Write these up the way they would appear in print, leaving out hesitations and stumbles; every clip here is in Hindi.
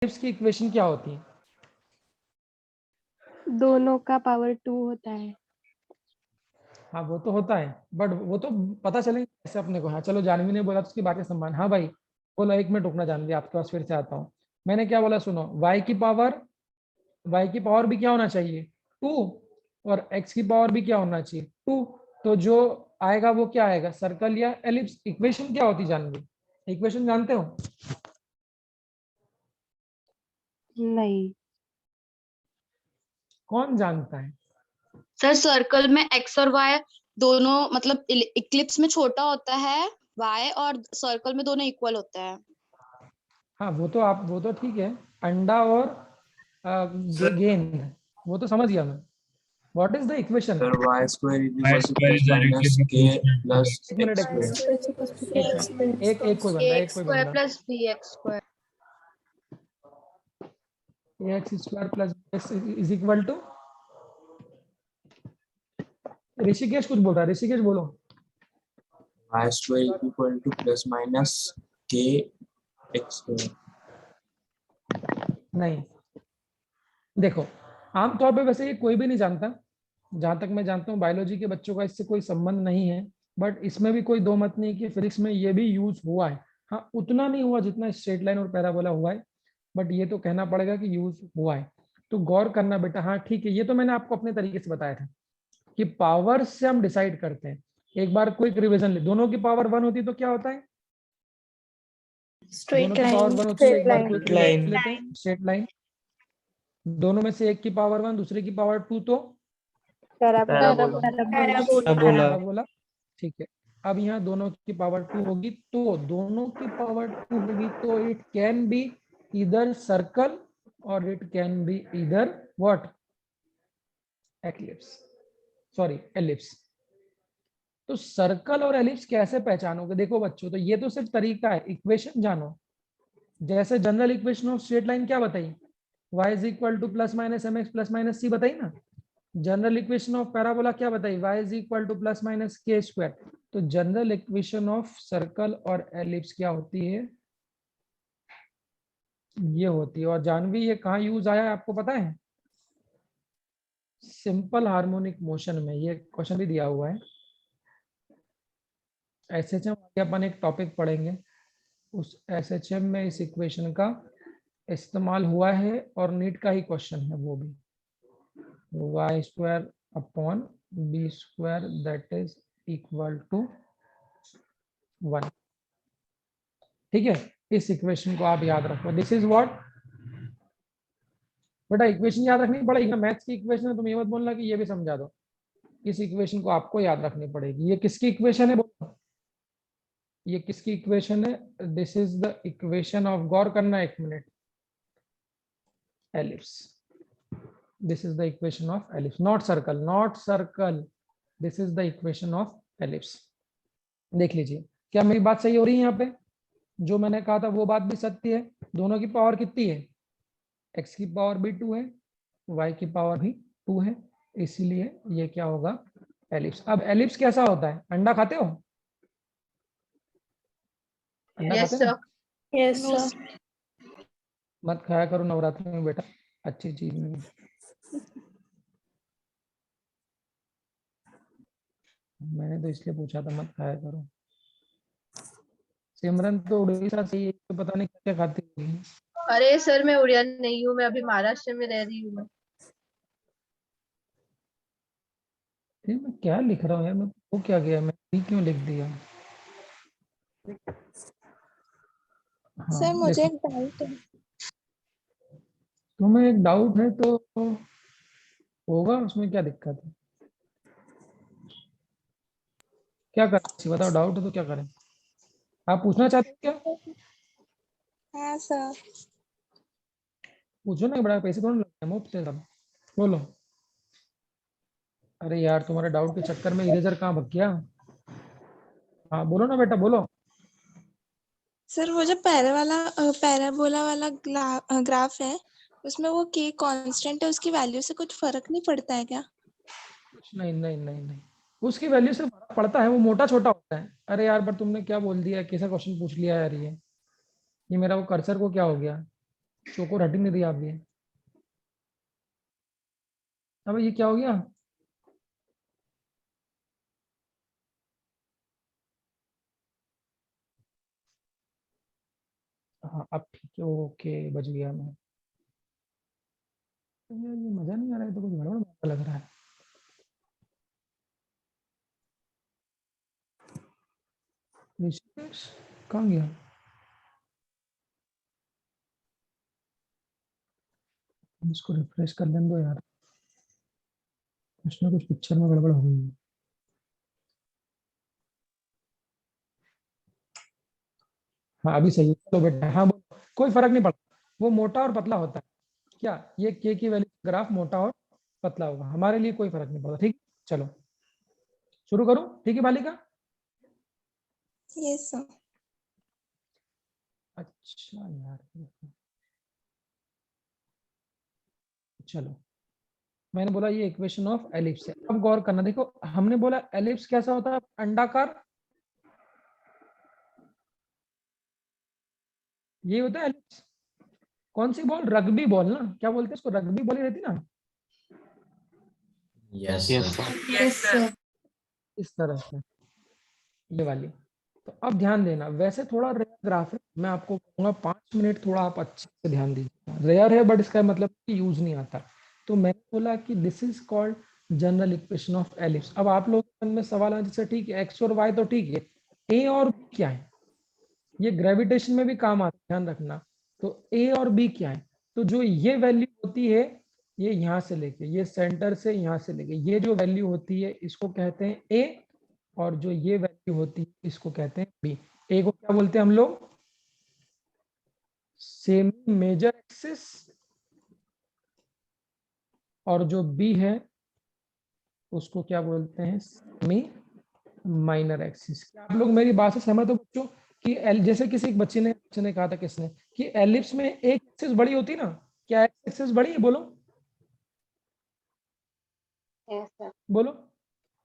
की इक्वेशन क्या होती है? दोनों का पावर 2 होता है। हाँ वो तो होता है, बट वो तो पता चलेगा कैसे अपने को। हाँ चलो, जानवी ने बोला तो उसकी बातें सम्मान। हाँ भाई बोलो, 1 मिनट रुकना जानवी, आपके पास फिर से आता हूँ। मैंने क्या बोला सुनो, y की पावर भी क्या होना चाहिए 2, और x की पावर भी क्या होना चाहिए 2। तो जो आएगा वो क्या आएगा, सर्कल या एलिप्स। इक्वेशन क्या होती जानवी, इक्वेशन जानते हो? नहीं। कौन जानता है? सर सर्कल में एक्स और वाई दोनों मतलब इक्लिप्स में छोटा होता है वाई, और सर्कल में दोनों इक्वल होता है। हाँ वो तो ठीक है, अंडा और गेंद, वो तो समझ गया मैं। What is the equation? Sir, y square is Y equal to square plus is the minus eclipse k equation. plus एक मिनट, x square. एक कोई बंदा, एक एक्स कोई स्क्वायर बंदा। Plus B X square. X square plus X is equal to, Rishikesh कुछ बोल रहा है, ऋषिकेश बोलो। Y square is equal to plus minus k x square. नहीं, देखो आमतौर पे वैसे ये कोई भी नहीं जानता, जहां तक मैं जानता हूँ बायोलॉजी के बच्चों का इससे कोई संबंध नहीं है। बट इसमें भी कोई दो मत नहीं कि फिजिक्स में ये भी यूज हुआ है। हाँ उतना नहीं हुआ जितना स्ट्रेट लाइन और पैराबोला हुआ है, बट ये तो कहना पड़ेगा कि यूज हुआ है। तो गौर करना बेटा। हाँ ठीक है, ये तो मैंने आपको अपने तरीके से बताया था कि पावर से हम डिसाइड करते हैं। एक बार क्विक रिवीजन ले, दोनों की पावर 1 होती तो क्या होता है? दोनों की पावर 1 होती है, एक बार क्विक रिवीजन लेते हैं, स्ट्रेट लाइन। दोनों में से एक की पावर 1, दूसरे की पावर 2, तो पैराबोला। ठीक है, अब यहाँ दोनों की पावर 2 होगी, तो दोनों की पावर 2 होगी तो इट कैन बी इधर सर्कल और इट कैन बी इधर व्हाट, एक्लिप्स, सॉरी एलिप्स। तो सर्कल और एलिप्स कैसे पहचानोगे? देखो बच्चों, तो ये तो सिर्फ तरीका है, इक्वेशन जानो। जैसे general equation of straight line क्या बताई, y is equal to plus minus M X plus minus C बताई ना। जनरल इक्वेशन ऑफ पैराबोला क्या बताई, y is equal to plus minus के स्क्वायर। तो जनरल इक्वेशन ऑफ सर्कल और एलिप्स क्या होती है, ये होती है। और जानवी ये कहाँ यूज आया है आपको पता है? सिंपल हार्मोनिक मोशन में, ये क्वेश्चन भी दिया हुआ है। एसएचएम अपन एक टॉपिक पढ़ेंगे, उस एसएचएम में इस इक्वेशन का इस्तेमाल हुआ है, और नीट का ही क्वेश्चन है वो भी। y square upon B square that is equal to 1। ठीक है, इस इक्वेशन को आप याद रखो। दिस इज व्हाट बेटा, इक्वेशन याद रखनी पड़ेगी ना, मैथ्स की इक्वेशन है, तुम ये मत बोलना कि ये भी समझा दो। इस इक्वेशन को आपको याद रखनी पड़ेगी। ये किसकी इक्वेशन है बोलो, ये किसकी इक्वेशन है? This is the equation of, गौर करना 1 मिनट, ellipse. This is the equation of ellipse, not circle, not circle. This is the equation of ellipse. देख लीजिए, क्या मेरी बात सही हो रही है? यहाँ पे जो मैंने कहा था वो बात भी सत्य है। दोनों की पावर कितनी है, x की पावर भी 2 है, y की पावर भी 2 है, इसीलिए ये क्या होगा, एलिप्स। अब एलिप्स कैसा होता है? अंडा खाते हो? अंडा खाते हो? Yes sir. मत खाया करो नवरात्रि में बेटा, अच्छी चीज नहीं। मैंने तो इसलिए पूछा था मत खाया करो। सिमरन तो उड़ीसा से ही, तो पता नहीं क्या खाती होगी। अरे सर मैं उड़िया नहीं हूँ, मैं अभी महाराष्ट्र में रह रही हूँ। मैं क्या लिख रहा हूँ यार, मैं वो क्या गया, मैं ये क्यों लिख दिया? हाँ, सर मुझे देखो एक डाउट है। तुम्हें एक डाउट है तो होगा, उसमें क्या दिक्कत है? क्या करें बताओ, डाउट है तो क्या करें? आप पूछना चाहते हो क्या? हाँ सर। पूछो ना, बड़ा पैसे थोड़ा लगते हैं, मुफ्त है सब। बोलो। अरे यार तुम्हारे डाउट के चक्कर में इरेजर कहाँ भग गया। हाँ बोलो ना बेटा, बोलो। सर वो जो पैराबोला वाला ग्राफ है, उसमें वो के कांस्टेंट है, उसकी वैल्यू से कुछ फर्क नहीं पड़ता है क्या? कुछ नहीं नहीं नहीं नहीं, उसकी वैल्यू से फर्क पड़ता है, वो मोटा छोटा होता है। अरे यार पर तुमने क्या बोल दिया, कैसा क्वेश्चन पूछ लिया यार ये मेरा वो कर्सर को क्या हो गया? चोकोर हट ही नहीं रही आप ये। अब ये क्या हो गया? हाँ अब ठीक है, ओके बच गया मैं। यार ये मजा नहीं आ रहा है, तो कुछ गड़बड़ लग रहा है। ऋषिकेश कहाँ गया? इसको रिफ्रेश कर लेने दो यार, कुछ ना कुछ पिक्चर में गड़बड़ हो गई है। हाँ अभी सही है, चलो बेटा। हाँ बोलो, कोई फर्क नहीं पड़ता, वो मोटा और पतला होता है। क्या ये के की वैल्यू ग्राफ मोटा और पतला होगा, हमारे लिए कोई फर्क नहीं पड़ता। ठीक, चलो शुरू करूं? ठीक है बालिका? Yes sir. अच्छा यार, चलो मैंने बोला ये इक्वेशन ऑफ एलिप्स है। अब गौर करना, देखो हमने बोला एलिप्स कैसा होता है? अंडाकार, ये होता है एलिप्स। कौन सी बॉल? रग्बी बॉल ना, क्या बोलते हैं इसको? रग्बी बॉल ही रहती ना, Yes, Yes, sir. sir. Yes sir. इस तरह से, ये वाली। तो अब ध्यान देना, वैसे थोड़ा रेयर ग्राफ है, मैं आपको कहूंगा 5 मिनट थोड़ा आप अच्छे से ध्यान दीजिए। रेयर है बट इसका मतलब यूज नहीं आता। तो मैंने बोला कि this is called general equation of ellipse. अब आप लोग मन में सवाल है, जैसे ठीक है एक्स और वाई तो ठीक है, ए और बी क्या है? ये ग्रेविटेशन में भी काम आता है, ध्यान रखना। तो ए और बी क्या है? तो जो ये वैल्यू होती है, ये यहाँ से लेके, ये सेंटर से यहाँ से लेके, ये जो वैल्यू होती है इसको कहते हैं ए, और जो ये वैल्यू होती है इसको कहते हैं बी। ए को क्या बोलते हैं हम लोग? सेमी मेजर एक्सिस, और जो बी है उसको क्या बोलते हैं? Semi minor axis. क्या आप लोग मेरी बात से सहमत हो बच्चों? कि जैसे किसी एक बच्चे ने कहा था, किसने, कि एलिप्स में एक एक्सिस बड़ी होती है ना, क्या एक्सिस बड़ी है? बोलो यस सर। बोलो।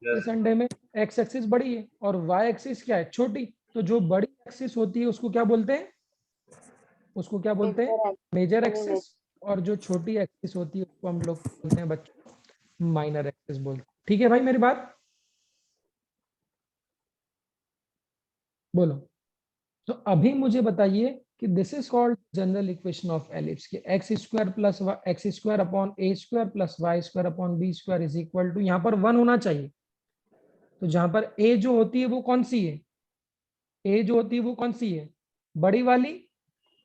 इस अंडे में एक्स एक्सिस बड़ी है और वाई एक्सिस क्या है? छोटी। तो जो बड़ी एक्सिस होती है उसको क्या बोलते हैं? उसको क्या बोलते हैं? Major axis. और जो छोटी एक्सिस होती है उसको हम लोग बोलते हैं बच्चों माइनर एक्सिस बोलते हैं। ठीक है भाई मेरी बात? बोलो। तो अभी मुझे बताइए कि this is called general equation of ellipse, कि X square plus X square upon A square plus Y square upon B square is equal to, यहाँ पर 1 होना चाहिए। तो जहां पर ए जो होती है वो कौन सी है? ए जो होती है वो कौन सी है? बड़ी वाली,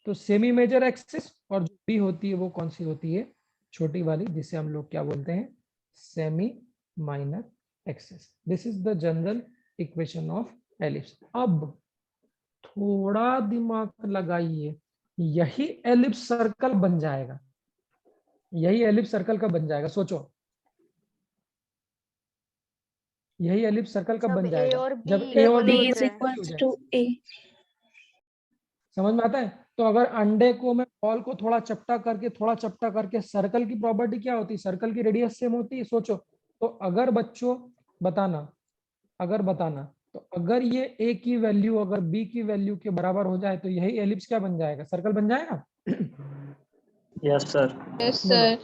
तो सेमी मेजर एक्सिस। और जो बी होती है वो कौन सी होती है? छोटी वाली, जिसे हम लोग क्या बोलते हैं? Semi minor axis. This is the general equation of ellipse. अब थोड़ा दिमाग लगाइए, यही एलिप्स सर्कल बन जाएगा। यही एलिप्स सर्कल कब बन जाएगा? सोचो, यही एलिप्स सर्कल कब बन जाएगा? जब ए और B B is equals to A. समझ में आता है? तो अगर अंडे को मैं बॉल को थोड़ा चपटा करके, सर्कल की प्रॉपर्टी क्या होती है? सर्कल की रेडियस सेम होती है। सोचो, तो अगर बच्चों बताना, तो अगर ये ए की वैल्यू अगर बी की वैल्यू के बराबर हो जाए तो यही एलिप्स क्या बन जाएगा? सर्कल बन जाएगा। Yes, sir. यस बोलो, सर।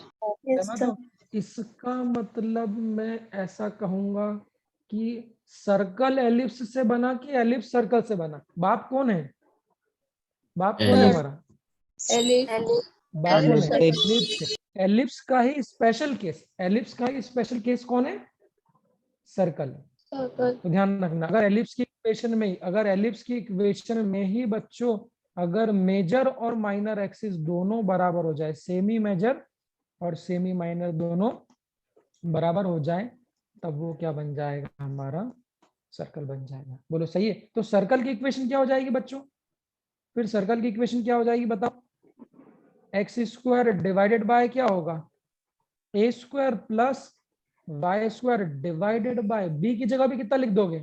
Yes सहमत sir. हो? इसका मतलब मैं ऐसा कहूंगा कि सर्कल एलिप्स से बना कि एलिप्स सर्कल से बना? बाप कौन है? बाप कौन है Ellipse. हमारा? एलिप्स। बाप कौन है? एलिप्स। एलिप्स। एलिप्स का ही स्पेशल केस, एलिप्स का ही स्पेशल केस कौन है? सर्कल। सर्कल। तो ध्यान रखना, अगर एलिप्स की इक्वेशन में ही बच्चों अगर मेजर और माइनर एक्सिस दोनों बराबर हो जाए, सेमी मेजर और सेमी माइनर दोनों बराबर हो जाए, तब वो क्या बन जाएगा? हमारा सर्कल बन जाएगा। बोलो सही है? तो सर्कल की इक्वेशन क्या हो जाएगी बच्चों? फिर सर्कल की इक्वेशन क्या हो जाएगी बताओ? एक्स स्क्वायर डिवाइडेड बाय क्या होगा? A square plus Y square divided by B की जगह भी कितना लिख दोगे?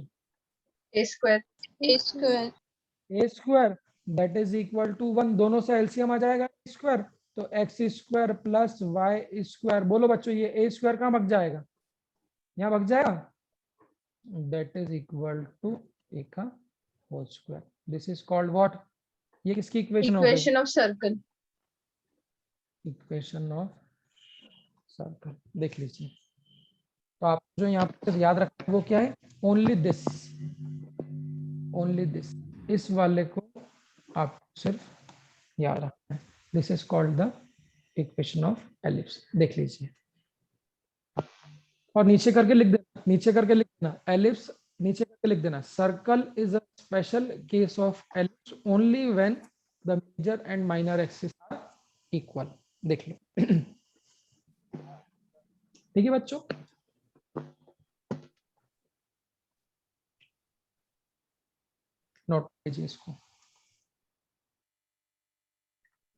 A square. A square. A square that is equal to 1, दोनों से एलसीएम आ जाएगा स्क्वायर, तो X square plus Y square. बोलो बच्चों, ये ए स्क्वायर कहाँ भाग जाएगा? यहाँ भाग जाएगा। That is equal to A का whole square. This is called what? ये किसकी इक्वेशन हो गई? Equation of circle. Equation of circle देख लीजिए। तो आप जो यहाँ पर याद रखें वो क्या है, ओनली दिस, इस वाले को आप सिर्फ याद रखना है। This is called the equation of ellipse, देख लीजिए और नीचे करके लिख देना, एलिप्स नीचे करके लिख देना। Circle is a special case of ellipse only when the major and minor axis are equal. देख लो ठीक है बच्चों। नोट कीजिए, इसको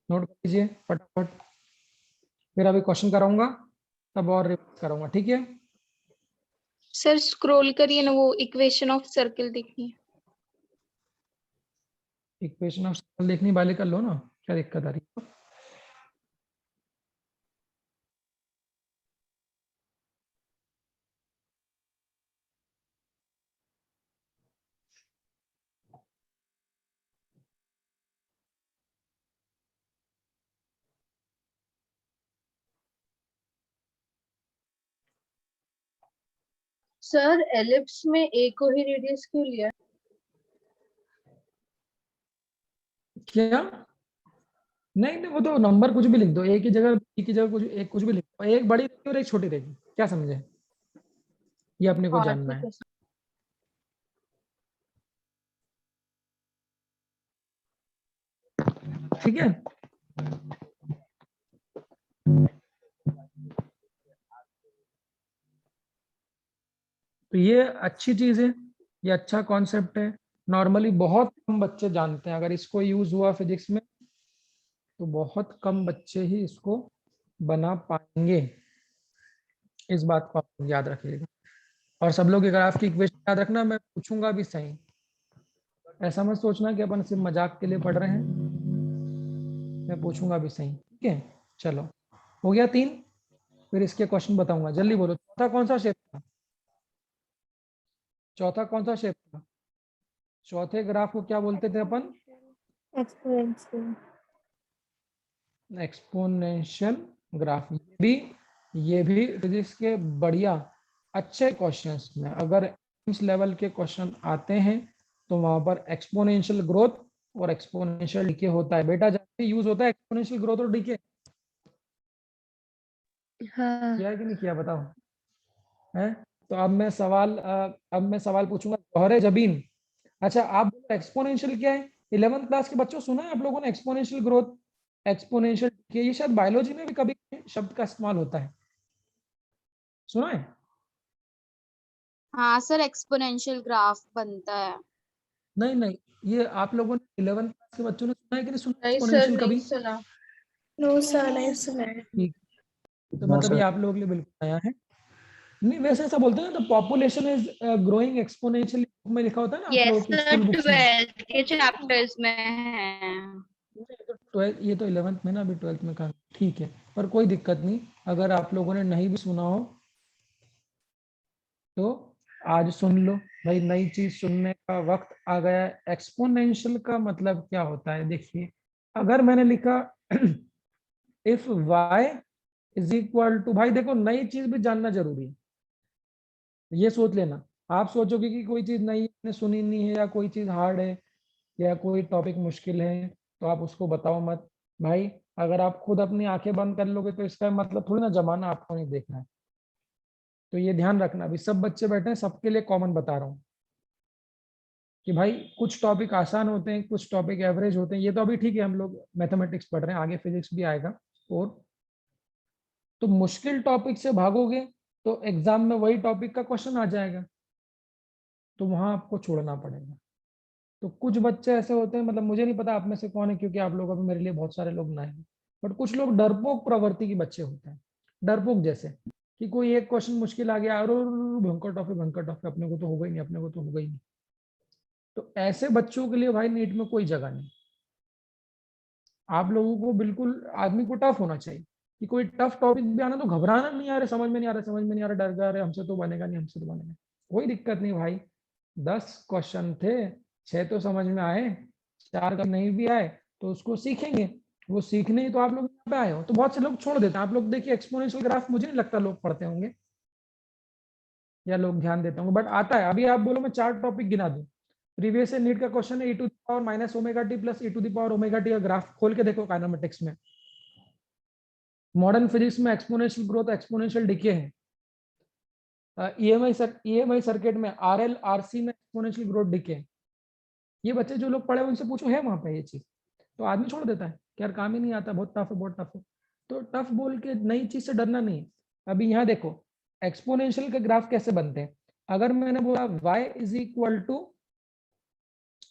नोट कीजिए फटाफट, फिर अभी क्वेश्चन कराऊंगा तब और रिवाइज कराऊंगा, ठीक है। सर स्क्रॉल करिए ना, वो इक्वेशन ऑफ सर्कल देखिए। इक्वेशन ऑफ सर्कल देखने वाले कर लो ना, क्या दिक्कत आ रही है। सर एलिप्स में ए को ही रेडियस क्यों लिया? क्या नहीं नहीं, वो तो नंबर कुछ भी लिख दो, एक की जगह कुछ भी लिख दो, एक बड़ी रहेगी और एक छोटी रहेगी, क्या समझे, ये अपने को हाँ जानना ठीक है। है। ठीक है, तो ये अच्छी चीज है, ये अच्छा कॉन्सेप्ट है। नॉर्मली बहुत कम बच्चे जानते हैं, अगर इसको यूज हुआ फिजिक्स में तो बहुत कम बच्चे ही इसको बना पाएंगे, इस बात को आप याद रखिएगा। और सब लोग ग्राफ की इक्वेशन याद रखना, मैं पूछूंगा भी सही, ऐसा मत सोचना कि अपन सिर्फ मजाक के लिए पढ़ रहे हैं, मैं पूछूंगा भी सही, ठीक है। चलो हो गया 3, फिर इसके क्वेश्चन बताऊंगा, जल्दी बोलो। चौथा कौन सा शेप था, चौथे ग्राफ को क्या बोलते थे अपन, एक्सपोनेंशियल ग्राफ। ये भी फिजिक्स के बढ़िया अच्छे क्वेश्चंस में, अगर इस लेवल के क्वेश्चन आते हैं तो वहां पर एक्सपोनेंशियल ग्रोथ और एक्सपोनेंशियल डीके होता है बेटा, जब यूज होता है एक्सपोनेंशियल ग्रोथ और डीके, हाँ किया है कि नहीं किया बताओ, है। तो अब मैं सवाल पूछूंगा, जौहरे जबीन, अच्छा आप बोलो एक्सपोनेंशियल क्या है। 11th क्लास के बच्चों सुना है आप लोगों ने एक्सपोनेंशियल ग्रोथ, एक्सपोनेंशियल डीके, ये शायद बायोलॉजी में भी कभी शब्द का इस्तेमाल होता है, सुना है। हाँ सर, एक्सपोनेंशियल ग्राफ बनता है। नहीं नहीं, ये आप लोगों ने 11th क्लास के बच्चों ने सुना है कि नहीं सुना नहीं सर, एक्सपोनेंशियल नहीं कभी। सुना। नो सर, नहीं सुना है। ठीक, तो मतलब ये आप लोगों के लिए बिल्कुल नया है। नहीं वैसे ऐसा बोलते हैं ना, the population is growing exponentially, में लिखा होता है ना आप यस लोगों की सर, स्कूल बुक्स में। 12th के चैप्टर्स में है। ये तो 11th में ना, अभी 12th में कहा, ठीक है, पर कोई दिक्कत नहीं, अगर आप लोगों ने नहीं भी सुना हो तो आज सुन लो भाई, नई चीज सुनने का वक्त आ गया है। एक्सपोनेंशियल का मतलब क्या होता है, देखिए अगर मैंने लिखा if y is equal to, भाई देखो नई चीज भी जानना जरूरी है, ये सोच लेना। आप सोचोगे कि कोई चीज नई ने सुनी नहीं है, या कोई चीज हार्ड है, या कोई टॉपिक मुश्किल है, तो आप उसको बताओ मत भाई। अगर आप खुद अपनी आंखें बंद कर लोगे तो इसका मतलब थोड़ी ना जमाना आपको नहीं देखना है, तो ये ध्यान रखना। अभी सब बच्चे बैठे हैं, सबके लिए कॉमन बता रहा हूँ कि भाई कुछ टॉपिक आसान होते हैं, कुछ टॉपिक एवरेज होते हैं, ये तो अभी ठीक है, हम लोग मैथमेटिक्स पढ़ रहे हैं, आगे फिजिक्स भी आएगा। और तो मुश्किल टॉपिक से भागोगे तो एग्जाम में वही टॉपिक का क्वेश्चन आ जाएगा, तो वहां आपको छोड़ना पड़ेगा। तो कुछ बच्चे ऐसे होते हैं, मतलब मुझे नहीं पता आप में से कौन है, क्योंकि आप लोग अभी मेरे लिए बहुत सारे लोग नए हैं, बट कुछ लोग डरपोक प्रवृत्ति के बच्चे होते हैं, डरपोक जैसे कि कोई एक क्वेश्चन मुश्किल आ गया और भयंकर टॉपिक, अपने को तो होगा ही नहीं, अपने को तो होगा ही नहीं। तो ऐसे बच्चों के लिए भाई नीट में कोई जगह नहीं। आप लोगों को बिल्कुल, आदमी को टफ होना चाहिए कि कोई टफ टॉपिक भी आना तो घबराना नहीं, आ रहा समझ में नहीं आ रहा, डर जा रहे, हमसे तो बनेगा नहीं, कोई दिक्कत नहीं भाई। 10 क्वेश्चन थे, 6 तो समझ में आए, 4 का नहीं भी आए तो उसको सीखेंगे, वो सीखने ही तो आप लोग यहाँ पे आए हो। तो बहुत से लोग छोड़ देते हैं। आप लोग देखिए एक्सपोनेंशियल ग्राफ मुझे नहीं लगता लोग पढ़ते होंगे या लोग ध्यान देते होंगे, बट आता है। अभी आप बोलो मैं 4 टॉपिक गिना दूं, प्रीवियस नीट का क्वेश्चन है e to the power minus omega T plus e to the power omega T का ग्राफ खोल के देखो काइनेमेटिक्स में। मॉडर्न फिजिक्स में एक्सपोनेंशियल ग्रोथ एक्सपोनेंशियल डिके है। ईएमआई सर्किट में आरएल आरसी में एक्सपोनेंशियल ग्रोथ डिके है। ये बच्चे जो लोग पढ़े उनसे पूछो है वहां पे ये चीज, तो आदमी छोड़ देता है कि यार काम ही नहीं आता, बहुत टफ है बहुत टफ है। तो टफ बोल के नई चीज से डरना नहीं है। अभी यहाँ देखो एक्सपोनेंशियल के ग्राफ कैसे बनते हैं। अगर मैंने बोला y इज इक्वल टू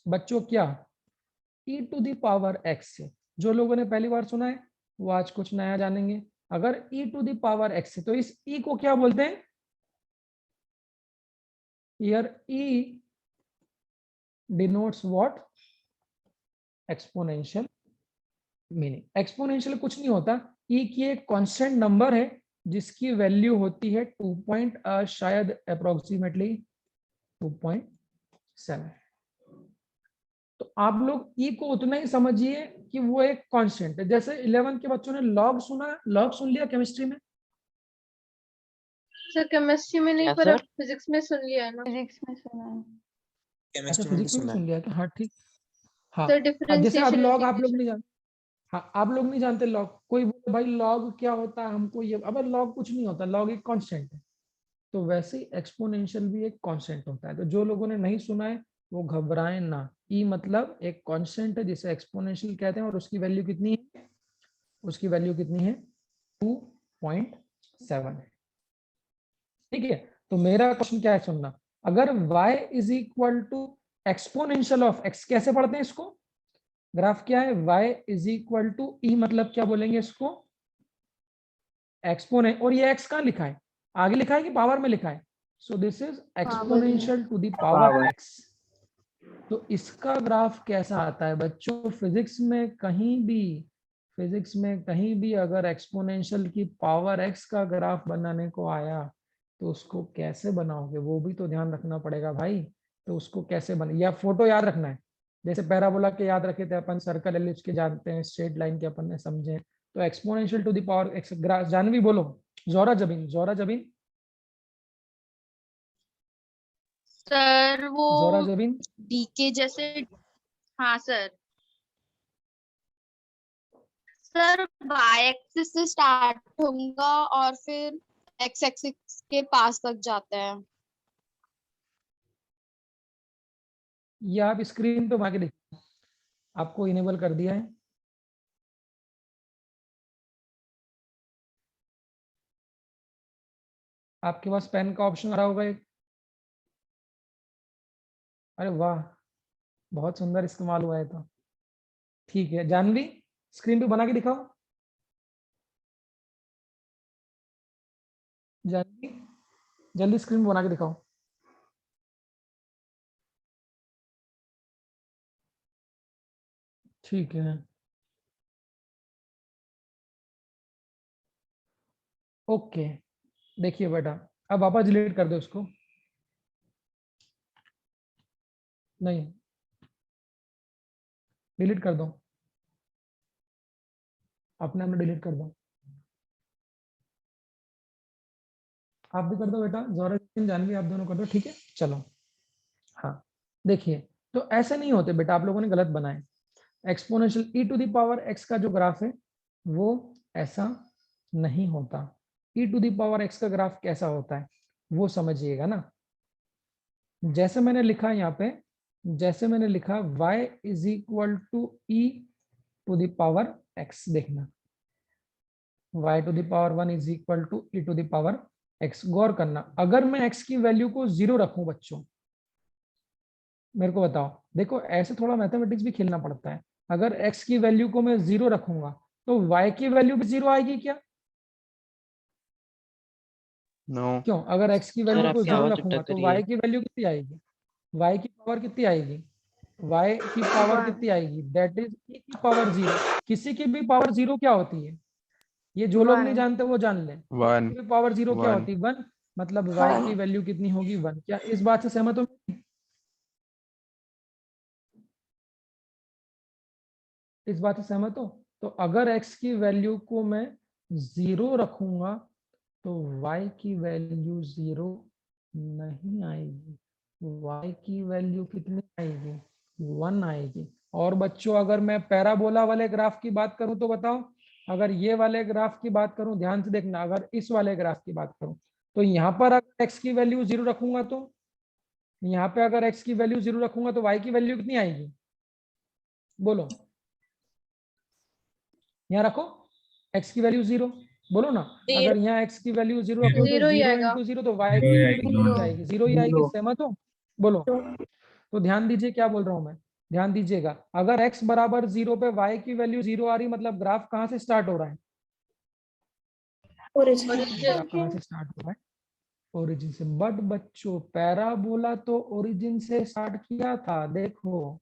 बच्चों क्या e to the power x से, जो लोगों ने पहली बार सुना है वो आज कुछ नया जानेंगे। अगर e to the power x से, तो इस e को क्या बोलते हैं, here e denotes what, exponential meaning. Exponential कुछ नहीं होता, e की एक कांस्टेंट नंबर है जिसकी वैल्यू होती है 2 शायद अप्रोक्सीमेटली 2.7। तो आप लोग e को उतना ही समझिए कि वो एक कांस्टेंट है। जैसे 11 के बच्चों ने लॉग सुना, लॉग सुन लिया केमिस्ट्री में? सर केमिस्ट्री में नहीं, क्या पर सर? फिजिक्स में सुन लिया है ना। फिजिक्स में सुना है। अच्छा केमिस्ट्री में भी फिजिक्स में सुना सुन है। लिया क्या? हाँ ठीक। हाँ सर हाँ, जैसे अब डिफरेंशिएशन लॉग आप लोग नहीं जानते। हाँ आप लोग नहीं जानते लॉग, कोई बोले भाई लॉग क्या होता है हमको ये, अब लॉग कुछ नहीं होता, लॉग एक कांस्टेंट है। तो वैसे ही एक्सपोनेंशियल भी एक कांस्टेंट होता है। तो जो लोगों ने नहीं सुना है वो घबराएं ना। ई मतलब एक कांस्टेंट है जिसे एक्सपोनेंशियल कहते हैं, और उसकी वैल्यू कितनी है, उसकी वैल्यू कितनी है 2.7 है। ठीक है, तो मेरा क्वेश्चन क्या है सुनना, अगर y is equal to exponential of x, कैसे पढ़ते हैं इसको, ग्राफ क्या है, y is equal to E मतलब क्या बोलेंगे इसको, एक्सपोनेंट, और ये x कहाँ लिखा है, आगे लिखा है कि पावर में लिखा है, so this is exponential to the power x। तो इसका ग्राफ कैसा आता है बच्चों, फिजिक्स में कहीं भी अगर एक्सपोनेंशियल की पावर x का ग्राफ बनाने को आया तो उसको कैसे बनाओगे वो भी तो ध्यान रखना पड़ेगा भाई। तो उसको कैसे बने, या फोटो याद रखना है, जैसे पैराबोला के याद रखे थे अपन, सर्कल एलिप्स के जानते हैं, स्ट्रेट लाइन के अपन ने समझे। तो exponential to the power X graph, Janvi बोलो, जोरा जबीन सर वो जोरा जबीन। डीके जैसे। हाँ सर। सर वाई एक्सिस से स्टार्ट होगा और फिर एक्स एक्सिस के पास तक जाता है। ये आप स्क्रीन पे आके देखिए, आपको इनेबल कर दिया है। आपके पास पेन का ऑप्शन आ रहा होगा एक, अरे वाह बहुत सुंदर इस्तेमाल हुआ है। तो ठीक है जानवी, स्क्रीन पे बना के दिखाओ। जानवी जल्दी स्क्रीन पे बना के दिखाओ। ठीक है ओके, देखिए बेटा अब वापस डिलीट कर दो उसको, नहीं डिलीट कर दो, अपने आप डिलीट कर दो। आप भी कर दो बेटा, जोरा जानवी आप दोनों कर दो, ठीक है चलो। हाँ देखिए, तो ऐसे नहीं होते बेटा, आप लोगों ने गलत बनाए। Exponential e to the power x का जो ग्राफ है वो ऐसा नहीं होता। e to the power x का ग्राफ कैसा होता है वो समझिएगा ना। जैसे मैंने लिखा यहाँ पे, जैसे मैंने लिखा y is equal to e to the power x, देखना y to the power 1 is equal to e to the power x। गौर करना, अगर मैं x की वैल्यू को 0 रखूं बच्चों, मेरे को बताओ, देखो ऐसे थोड़ा मैथमेटिक्स भी खेलना पड़ता है। अगर x की वैल्यू को मैं 0 रखूंगा तो y की वैल्यू भी 0 आएगी क्या? नो क्यों? अगर x की वैल्यू को आपकी 0 आवाज रखूंगा अटक तो रही y है। की वैल्यू कितनी आएगी, y की पावर कितनी आएगी, y की पावर कितनी आएगी, दैट इज e की पावर 0। किसी की भी पावर 0 क्या होती है, ये जो लोग नहीं जानते वो जान लें, किसी की भी पावर 0 क्या होती है 1, मतलब y की वैल्यू कितनी होगी 1। क्या इस बात से सहमत हो, इस बात से सहमत हो? तो अगर x की वैल्यू को मैं 0 रखूंगा तो y की वैल्यू 0 नहीं आएगी, y की वैल्यू कितनी आएगी, 1 आएगी। और बच्चों अगर मैं पैराबोला वाले ग्राफ की बात करूं तो बताओ, अगर ये वाले ग्राफ की बात करूं, ध्यान से देखना, अगर इस वाले ग्राफ की बात करूं तो यहाँ पर अगर x की वैल्यू 0 रखूंगा तो यहाँ पे अगर x की वैल्यू 0 रखूंगा तो y की वैल्यू कितनी आएगी, बोलो। यहाँ रखो x की वैल्यू 0, बोलो ना। अगर यहाँ x की वैल्यू 0 रखो तो 0 ही 0 आएगा। इंटू 0 तो y की वैल्यू कितनी आएगी, 0 ही आएगी। सहमत हो, बोलो। तो ध्यान दीजिए क्या बोल रहा हूं मैं, ध्यान दीजिएगा। अगर x बराबर 0 पे y की वैल्यू 0 आ रही, मतलब ग्राफ कहां से स्टार्ट हो रहा है, ग्राफ कहां से स्टार्ट हो रहा है, ओरिजिन से। बट बच्चों पैराबोला तो ओरिजिन से स्टार्ट किया था, देखो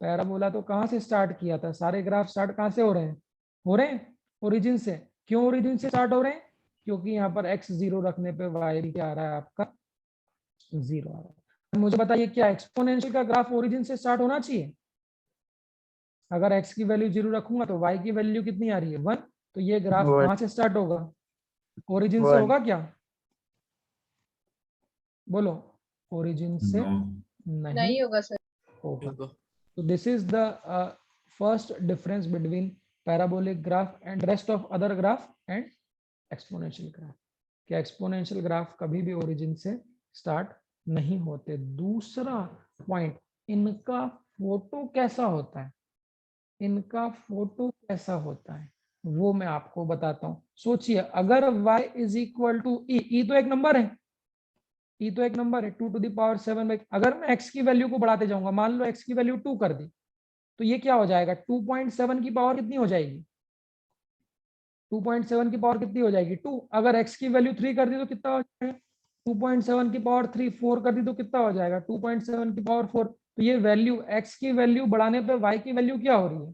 पैराबोला तो कहां से स्टार्ट किया था, सारे ग्राफ स्टार्ट कहां से हो रहे हैं ओरिजिन से। क्यों ओरिजिन से स्टार्ट हो रहे हैं, क्योंकि यहाँ पर x 0 रखने पे y भी क्या आ रहा है, आपका 0 आ रहा है। मुझे बताइए क्या एक्सपोनेंशियल का ग्राफ ओरिजिन से स्टार्ट होना चाहिए, अगर x की वैल्यू 0 रखूंगा तो y की वैल्यू कितनी आ रही है, 1, तो ये ग्राफ One. कहां से स्टार्ट होगा, ओरिजिन से 1. होगा क्या, बोलो। ओरिजिन से नहीं नहीं होगा सर। होगा। So this is the first difference between parabolic graph and rest of other graph and exponential graph, कि exponential graph कभी भी origin से start नहीं होते। दूसरा पॉइंट, इनका फोटो कैसा होता है, इनका फोटो कैसा होता है वो मैं आपको बताता हूँ। सोचिए अगर y इज इक्वल टू ई तो एक नंबर है, ई तो एक नंबर है 2 टू द पावर 7, अगर मैं x की वैल्यू को बढ़ाते जाऊंगा, मान लो x की वैल्यू 2 कर दी, तो ये क्या हो जाएगा, 2.7 की पावर कितनी हो जाएगी, 2.7 की पावर कितनी हो जाएगी 2। अगर x की वैल्यू 3 कर दी तो कितना हो जाएगा, 2.7 की पावर 3, 4 कर दी तो कितना हो जाएगा 2.7 की पावर 4। तो ये वैल्यू x की वैल्यू बढ़ाने पे y की वैल्यू क्या हो रही है,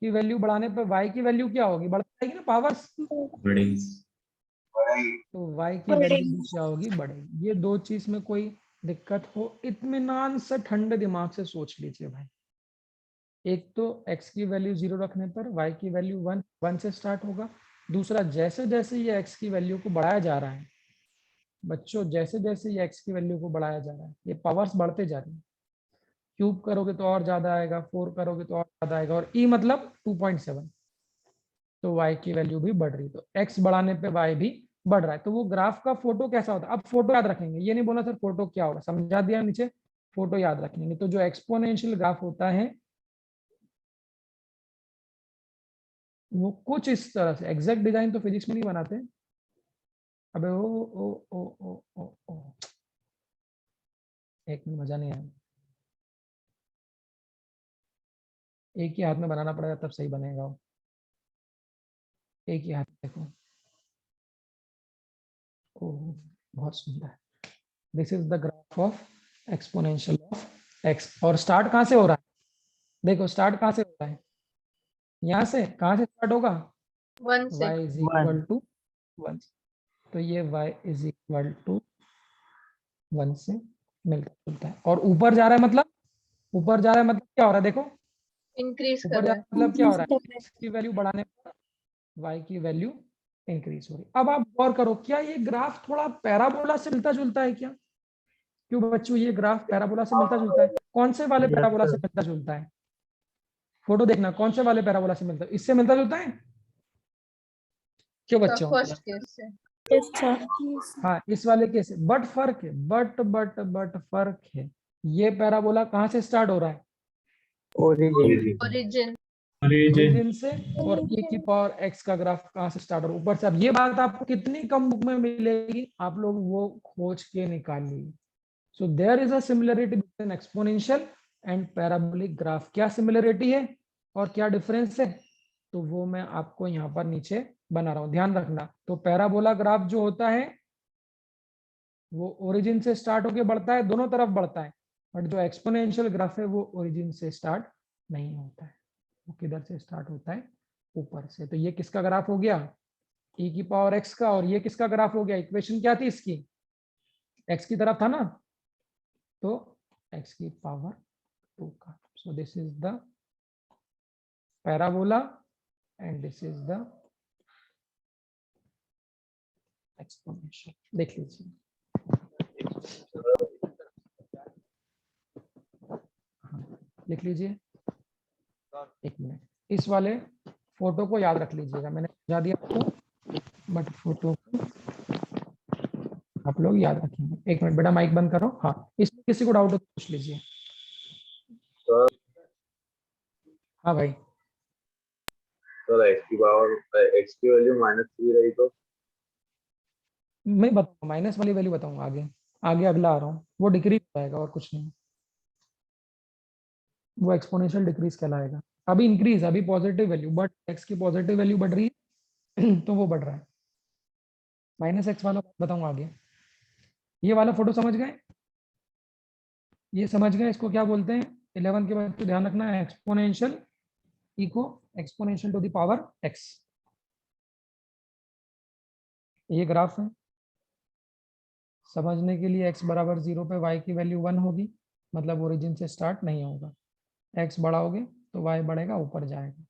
की वैल्यू बढ़ाने पे y की वैल्यू क्या होगी, बढ़ जाएगी ना पावर्स, तो y की वैल्यू भी क्या होगी, बढ़ेगी। ये दो चीज में कोई दिक्कत हो, इत्मीनान से ठंडे दिमाग से सोच लीजिए भाई। एक तो x की वैल्यू 0 रखने पर y की वैल्यू 1 से स्टार्ट होगा। दूसरा जैसे जैसे ये x की वैल्यू को बढ़ाया जा रहा है बच्चों, जैसे जैसे ये x की वैल्यू को बढ़ाया जा रहा है ये पावर्स बढ़ते जा रही है। क्यूब करोगे तो और ज्यादा आएगा, 4 करोगे तो और ज्यादा आएगा, और e मतलब 2.7, तो y की वैल्यू भी बढ़ रही, तो x बढ़ाने पे y भी बढ़ रहा है। तो वो ग्राफ का फोटो कैसा होता है, अब फोटो याद रखेंगे, ये नहीं बोला सर फोटो क्या होगा, समझा दिया नीचे, फोटो याद रखेंगे। तो जो एक्सपोनेंशियल ग्राफ होता है वो कुछ इस तरह से, एग्जैक्ट डिजाइन तो फिजिक्स में नहीं बनाते। अबे ओ एक मिनट, मजा नहीं आया, एक ही हाथ में बनाना पड़ेगा तब सही बनेगा वो, एक ही हाथ देखो, ओ बहुत सुंदर। This is the graph of exponential of x. और स्टार्ट कहां से हो रहा है, देखो स्टार्ट कहां से हो रहा है, यहाँ से, कहां से स्टार्ट होगा, 1 से। y इज इक्वल टू 1, तो ये y इज इक्वल टू 1 से मिलता जुलता है। और ऊपर जा रहा है मतलब, ऊपर जा रहा है मतलब क्या हो रहा है, देखो इंक्रीज कर ऊपर जा रहा रहा है। है मतलब क्या हो रहा है, x की वैल्यू बढ़ाने पर y की वैल्यू इंक्रीज हो रही। अब आप गौर करो, क्या ये ग्राफ थोड़ा पैराबोला से मिलता जुलता है क्या, क्यों बच्चों ये ग्राफ पैराबोला से मिलता जुलता है, कौन से वाले Yes, पैराबोला से sir. मिलता जुलता है, फोटो देखना कौन से वाले पैराबोला से मिलता है, इससे मिलता जुलता है क्यों बच्चों, फर्स्ट केस से। हाँ इस वाले के से, बट फर्क है, बट फर्क है, ये पैराबोला कहां से स्टार्ट हो रहा है, Origin. ओरिजिन। ओरिजिन से, और e की पावर x का ग्राफ कहां से स्टार्ट हो रहा है, ऊपर से। अब ये बात आपको कितनी कम बुक में मिलेगी, आप लोग वो खोज के निकालिए। So there is a similarity between exponential and parabolic graph. क्या सिमिलरिटी है और क्या डिफरेंस है, तो वो मैं आपको यहाँ पर नीचे बना रहा हूँ, ध्यान रखना। तो पैराबोला ग्राफ जो होता है वो ओरिजिन से स्टार्ट होके बढ़ता है, दोनों तरफ बढ़ता है, बट जो एक्सपोनेंशियल ग्राफ है वो ओरिजिन से स्टार्ट नहीं होता है, वो किधर से स्टार्ट होता है, ऊपर से। तो ये किसका ग्राफ हो गया, e की पावर x का, और ये किसका ग्राफ हो गया, इक्वेशन क्या थी इसकी, x की तरफ था ना, तो x की पावर 2 का। सो this is the parabola and this is the exponential. देख लीजिए, लिख लीजिए, एक मिनट, इस वाले फोटो को याद रख लीजिएगा, मैंने समझा दिया आपको, बट फोटो को आप लोग याद रखेंगे। एक मिनट बेटा, माइक बंद करो। हाँ, इसमें किसी को डाउट हो तो पूछ लीजिए। हाँ भाई, सर एक्स की वैल्यू -3 रही तो मैं बताऊँ माइनस वाली वैल्यू बताऊंगा आगे, आगे अगला आ रहा हूँ, वो डिक्रीज आएगा और कुछ नहीं, वो एक्सपोनेंशियल डिक्रीज कहलाएगा। अभी इंक्रीज, अभी पॉजिटिव वैल्यू, बट एक्स की पॉजिटिव वैल्यू बढ़ रही है तो वो बढ़ रहा है। माइनस एक्स वाला बताऊंगा आगे। ये वाला फोटो समझ गए? ये समझ गए इसको क्या बोलते हैं? 11 के बाद तो ध्यान रखना है, एक्सपोनेंशियल इको exponential to the power X. ये ग्राफ है, समझने के लिए x बराबर 0 पे y की वैल्यू 1 होगी, मतलब ओरिजिन से स्टार्ट नहीं होगा। x बढ़ाओगे तो y बढ़ेगा, ऊपर जाएगा।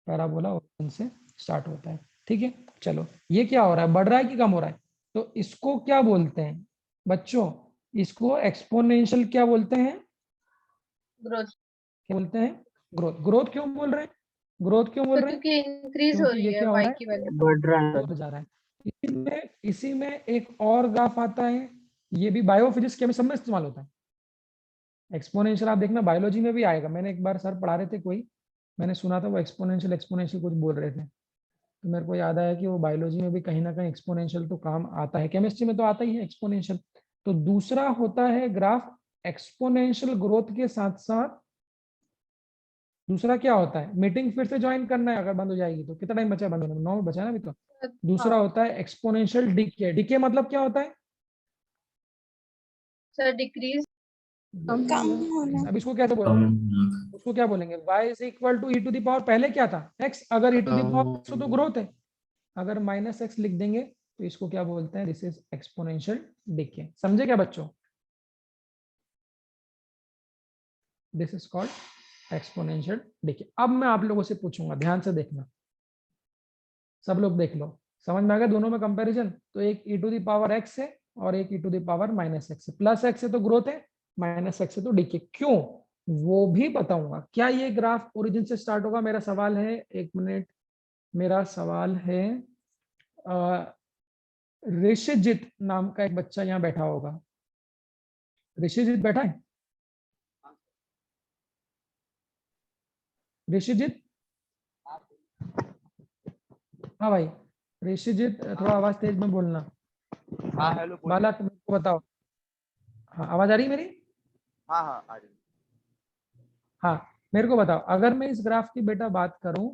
पैराबोला ओरिजिन से स्टार्ट होता है, ठीक है। चलो, ये क्या हो रहा है, बढ़ रहा है कि कम हो रहा है? तो इसको क्या बोलते हैं बच्चों? इसको एक्सपोनेंशियल क्या बोलते हैं? ग्रोथ। क्या बोलते हैं? ग्रोथ। ग्रोथ क्यों बोल रहे हैं? ग्रोथ क्यों बोल रहे हैं? क्योंकि इंक्रीज हो क्योंकि रही ये है क्या हो y रहा की है, वैल्यू। बढ़ रहा है। बढ़ जा रहा है। इसी में एक और ग्राफ आता है, ये भी बायोफिजिक्स के में सब में इस्तेमाल होता है। एक्सपोनेंशियल आप देखना बायोलॉजी में भी आएगा, मैंने एक बार सर पढ़ा रहे थे कोई, मैंने सुना था वो एक्सपोनेंशियल एक्सपोनेंशियल कुछ बोल रहे थे, तो मेरे को याद आया कि वो बायोलॉजी में भी कहीं ना कहीं एक्सपोनेंशियल तो काम आता है, केमिस्ट्री में तो आता ही है एक्सपोनेंशियल। तो दूसरा होता है ग्राफ एक्सपोनेंशियल ग्रोथ के साथ साथ दूसरा क्या होता है, मीटिंग फिर से ज्वाइन करना है अगर बंद हो जाएगी तो। कितना टाइम बचा है बंद होने में? 9 बचा ना अभी तो। दूसरा होता है एक्सपोनेंशियल डिके। डिके मतलब क्या होता है सर डिक्रीज। कम होना। अब इसको कैसे बोलेंगे? उसको क्या बोलेंगे? y is equal to E to the power, पहले क्या था x, अगर e to the power x हो तो ग्रोथ है, अगर माइनस एक्स लिख देंगे तो इसको क्या बोलते हैं? This is exponential decay. समझे क्या बच्चों? This is called exponential decay. अब मैं आप लोगों से पूछूंगा, ध्यान से देखना, सब लोग देख लो, समझ में आ गया दोनों में कंपैरिजन? तो एक e to the power x है और एक e to the power minus X है। प्लस एक्स है तो ग्रोथ है, माइनस एक्स है तो डिके। क्यों, वो भी बताऊंगा। क्या ये ग्राफ ओरिजिन से स्टार्ट होगा? मेरा सवाल है, एक मिनट, मेरा सवाल है, ऋषिजित नाम का एक बच्चा यहाँ बैठा होगा, ऋषिजित बैठा है? ऋषिजित, हाँ भाई ऋषिजित, थोड़ा आवाज तेज में बोलना। हाँ हेलो बालक मेरे को बताओ, हाँ आवाज आ रही है मेरी? हाँ हाँ आ रही। हाँ, मेरे को बताओ, अगर मैं इस ग्राफ की बेटा बात करूं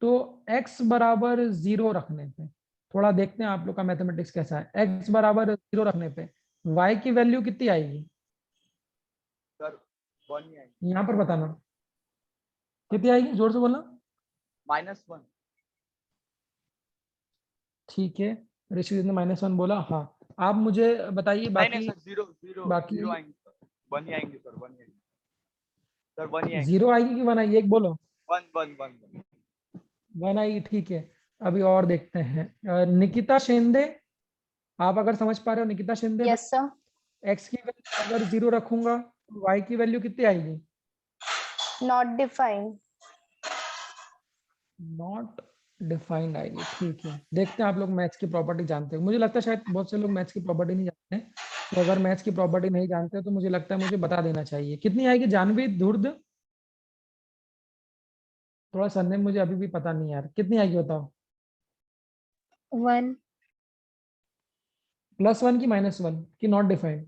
तो x बराबर 0 रखने पे, थोड़ा देखते हैं आप लोग का मैथमेटिक्स कैसा है। x बराबर 0 रखने पे y की वैल्यू कितनी आएगी? सर 1 ही आएगी। यहाँ पर बताना कितनी आएगी, जोर से बोलना। -1। ठीक है, ऋषि ने -1 बोला। हाँ, आप मुझे बताइए बाकी। नहीं सर 0 बाकी 0 आएंगे सर, 1 ही आएंगे सर, 1 ही आएंगे सर, 1 ही आएंगे। 0 आएगी कि 1 आएगी? एक बोलो। 1 1 आएगी, ठीक है। अभी और देखते हैं, निकिता शिंदे, आप अगर समझ पा रहे हो, Nikita Shinde, yes sir. X की वैल्यू अगर 0 रखूंगा तो वाई की वैल्यू कितनी आएगी? Not defined. नॉट डिफाइंड आएगी, ठीक है। देखते हैं आप लोग मैथ्स की प्रॉपर्टी जानते हो? मुझे लगता है शायद बहुत से लोग मैथ्स की प्रॉपर्टी नहीं जानते हैं, तो अगर मैथ्स की प्रॉपर्टी नहीं जानते तो मुझे लगता है मुझे बता देना चाहिए। कितनी आएगी जानवी धुर्द? थोड़ा सरनेम मुझे अभी भी पता नहीं यार, कितनी आएगी बताओ? 1। +1 की -1 की नॉट डिफाइंड?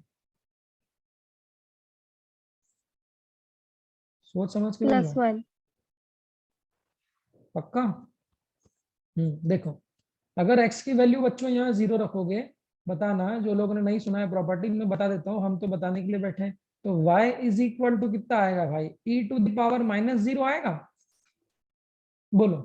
सोच समझ के बोल रहा हूं। +1। पक्का? देखो, अगर x की वैल्यू बच्चों यहाँ 0 रखोगे, बताना, जो लोगों ने नहीं सुना है प्रॉपर्टी में बता देता हूँ, हम तो बताने के लिए बैठे हैं। तो y इज इक्वल टू कितना आएगा भाई? e टू द पावर -0 आएगा, बोलो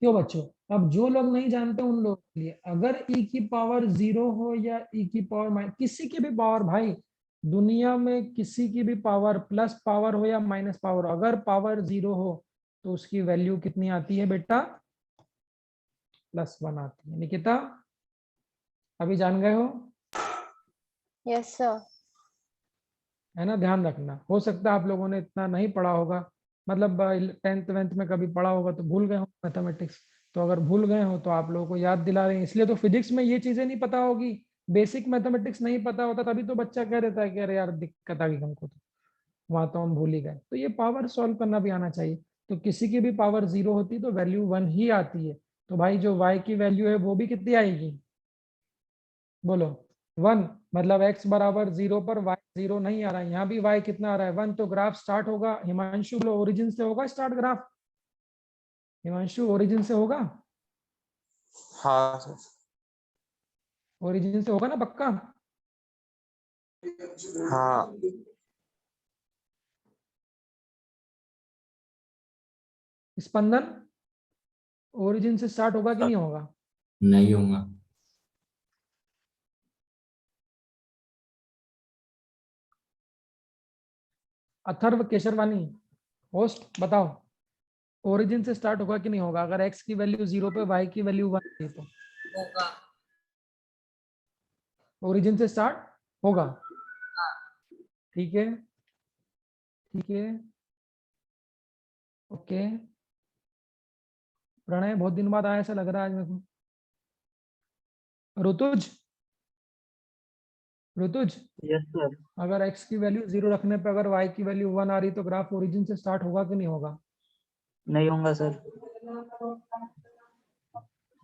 क्यों बच्चों? अब जो लोग नहीं जानते उन लोगों के लिए, अगर e की पावर 0 हो या e की पावर किसी की भी पावर भाई, दुनिया में किसी की भी पावर प्लस पावर हो या माइनस पावर, अगर पावर 0 हो तो उसकी वैल्यू कितनी आती है बेटा? +1 आती है। निकिता अभी जान गए हो? Yes sir. है ना, ध्यान रखना। हो सकता है आप लोगों ने इतना नहीं पढ़ा होगा, मतलब 10th वेंथ में कभी पढ़ा होगा तो भूल गए हो मैथमेटिक्स। तो अगर भूल गए हो तो आप लोगों को याद दिला रहे हैं, इसलिए तो फिजिक्स में ये चीजें नहीं पता होगी, बेसिक मैथमेटिक्स नहीं पता होता, तभी तो बच्चा कह देता है कि अरे यार दिक्कत आ गई हमको, तो वहां तो हम भूल ही गए। तो ये पावर सॉल्व करना भी आना चाहिए। तो किसी की भी पावर 0 होती तो वैल्यू 1 ही आती है। तो भाई जो y की वैल्यू है वो भी कितनी आएगी? बोलो 1। मतलब x बराबर 0 पर y 0 नहीं आ रहा है, यहाँ भी y कितना आ रहा है? 1। तो ग्राफ स्टार्ट होगा, हिमांशु बोलो ओरिजिन से होगा स्टार्ट ग्राफ? हिमांशु ओरिजिन से होगा? हाँ सर। ओरिजिन से होगा ना पक्का? हाँ स्पंदन ओरिजिन से स्टार्ट होगा कि नहीं होगा? नहीं होगा। अथर्व केशरवानी होस्ट बताओ, ओरिजिन से स्टार्ट होगा कि नहीं होगा? अगर x की वैल्यू 0 पे y की वैल्यू 1 है तो होगा। ओरिजिन से स्टार्ट होगा। ठीक है, ठीक है, ओके। प्रणय बहुत दिन बाद आया ऐसा लग रहा है आज मेरे को। Rituj, Rituj yes sir. अगर x की वैल्यू 0 रखने पे अगर y की वैल्यू 1 आ रही तो ग्राफ ओरिजिन से स्टार्ट होगा कि नहीं होगा? नहीं होगा सर।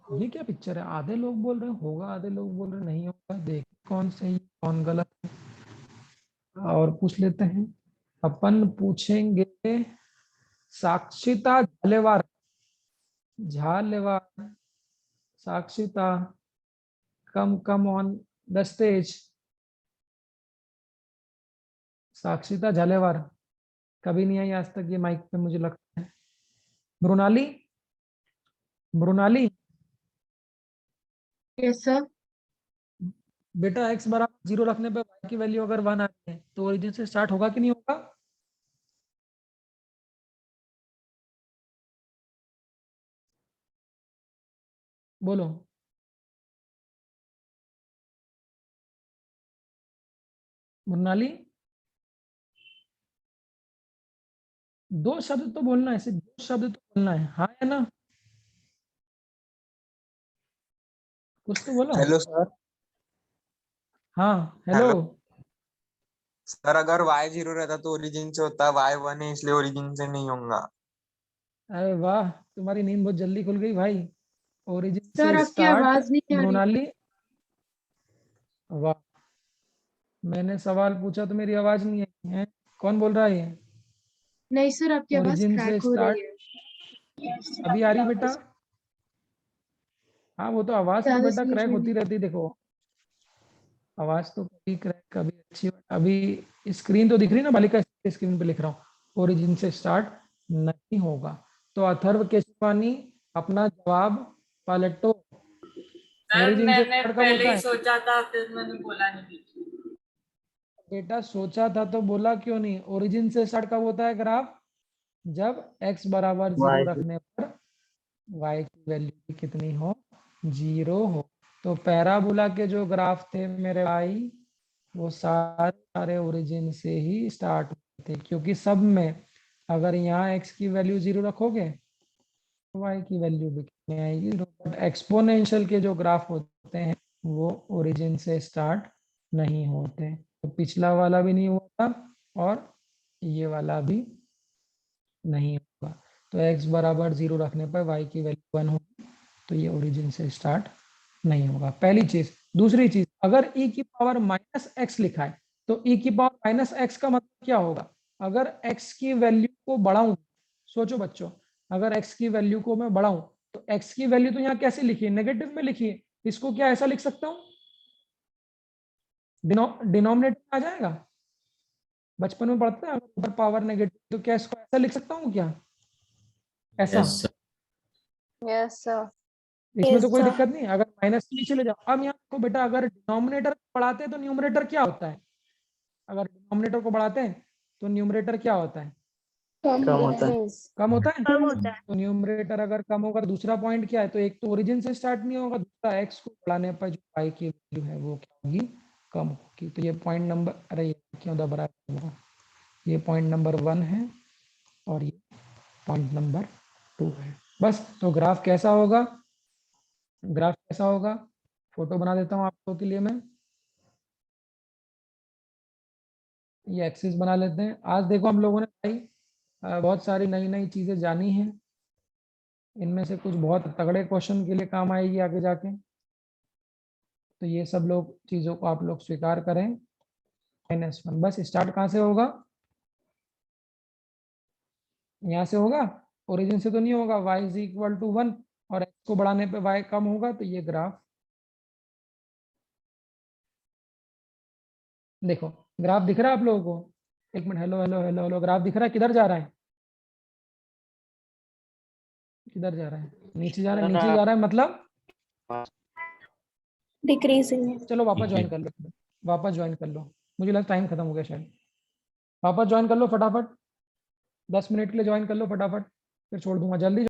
ये क्या पिक्चर है? आधे लोग बोल रहे हैं होगा, आधे लोग बोल रहे हैं नहीं होगा। देख कौन सही कौन गलत है, और पूछ लेते हैं। अपन पूछेंगे साक्षिता झालेवार, झालेवार साक्षिता कम ऑन द स्टेज। साक्षिता झालेवार कभी नहीं आई आज तक ये माइक पे मुझे लगता है। Mrinali, Mrinali yes sir. बेटा x बराबर 0 रखने पे y की वैल्यू अगर 1 आ रही है तो ओरिजिन से स्टार्ट होगा कि नहीं होगा? बोलो। मृणाली दो शब्द तो बोलना है, सिर्फ दो शब्द तो बोलना है, हाँ है ना? कुछ तो बोलो। Hello sir. हाँ हेलो। हेलो सर, अगर y 0 रहता तो ओरिजिन से होता, y 1 है इसलिए ओरिजिन से नहीं होगा। अरे वाह, तुम्हारी नींद बहुत जल्दी खुल गई भाई। ओरिजिन सर से आपकी स्टार्ट आवाज नहीं आ रही। मृणाली। वाह, मैंने सवाल पूछा तो मेरी आवाज नहीं आई है? कौन बोल रहा है ये? नहीं सर, आपकी आवाज ओरिजिन से क्रैक हो स्टार्ट रही है। अभी आ रही बेटा? हाँ वो तो आवाज तो ज्यादा बेटा समझ क्रैक में होती नहीं। रहती, देखो आवाज तो कभी क्रैक कभी अच्छी। अभी स्क्रीन तो दिख रही ना बालिका, स्क्रीन पे लिख रहा हूँ ओरिजिन से स्टार्ट नहीं होगा। तो अथर्व केशवानी अपना जवाब पलटो। सर ओरिजिन से मैंने स्टार्ट कब पहले होता ही है? सोचा था, फिर मैंने बोला नहीं। बेटा सोचा था तो बोला क्यों नहीं? ओरिजिन से स्टार्ट कब होता है ग्राफ? जब x बराबर 0 वाई रखने पर y की वैल्यू कितनी हो? 0 हो। तो पैराबोला के जो ग्राफ थे मेरे भाई वो सारे ओरिजिन से ही स्टार्ट होते, क्योंकि सब में अगर यहाँ x की वैल्यू 0 रखोगे तो y की वैल्यू भी कितनी आएगी? बट एक्सपोनेंशियल के जो ग्राफ होते हैं वो ओरिजिन से स्टार्ट नहीं होते। तो पिछला वाला भी नहीं होता और ये वाला भी नहीं होगा। तो x बराबर 0 रखने पर y की वैल्यू 1 होगी, तो ये ओरिजिन से स्टार्ट नहीं होगा। पहली चीज। दूसरी चीज, अगर e की पावर -x लिखा है तो e की पावर -x का मतलब क्या होगा? अगर x की वैल्यू को बढ़ाऊं, सोचो बच्चों, अगर x की वैल्यू को मैं बढ़ाऊं तो x की वैल्यू तो यहाँ कैसे लिखिए? नेगेटिव में लिखिए। इसको क्या ऐसा लिख सकता हूं? डिनोमिनेटर आ जाएगा। बचपन में पढ़ते हैं अगर पावर नेगेटिव तो क्या इसको ऐसा लिख सकता हूँ क्या? ऐसा? Yes sir. Yes sir. इसमें तो कोई दिक्कत नहीं। अगर माइनस नीचे ले जाओ, अब यहाँ देखो बेटा, अगर डिनोमिनेटर पढ़ाते हैं तो न्यूमरेटर क्या होता है? अगर डिनोमिनेटर को बढ़ाते हैं तो न्यूमरेटर क्या होता है? कम होता है। कम होता है। तो न्यूमरेटर अगर कम होगा, दूसरा पॉइंट क्या है? तो एक तो ओरिजिन से स्टार्ट नहीं होगा, दूसरा एक्स को बढ़ाने पर जो y की वैल्यू है वो क्या होगी? कम होगी। तो ये पॉइंट नंबर, अरे ये क्यों दबा रहा है? ये पॉइंट नंबर 1 है और ये पॉइंट नंबर 2 है। बस। तो ग्राफ कैसा होगा? ग्राफ कैसा होगा? फोटो बना देता हूँ आप लोगों के लिए मैं। ये एक्सिस बना लेते हैं। आज देखो हम लोगों ने भाई बहुत सारी नई नई चीजें जानी हैं। इनमें से कुछ बहुत तगड़े क्वेश्चन के लिए काम आएगी आगे जाके। तो ये सब लोग चीजों को आप लोग स्वीकार करें। -1 बस। स्टार्ट कहाँ से होगा? यहाँ से होगा, ओरिजिन से तो नहीं होगा। y इज इक्वल टू 1 और x को बढ़ाने पे y कम होगा। तो ये ग्राफ देखो, ग्राफ दिख रहा है आप लोगों को? एक minute, hello hello hello hello, graph दिख रहा है? किधर जा रहा है? किधर जा रहा है? नीचे जा रहा है। नीचे जा रहा है मतलब डिक्रीजिंग। चलो वापस ज्वाइन कर लो, वापस ज्वाइन कर लो। मुझे लगा टाइम खत्म हो गया शायद। वापस ज्वाइन कर लो फटाफट, 10 मिनट के लिए ज्वाइन कर लो फटाफट, फिर छोड़ दूंगा। जल्दी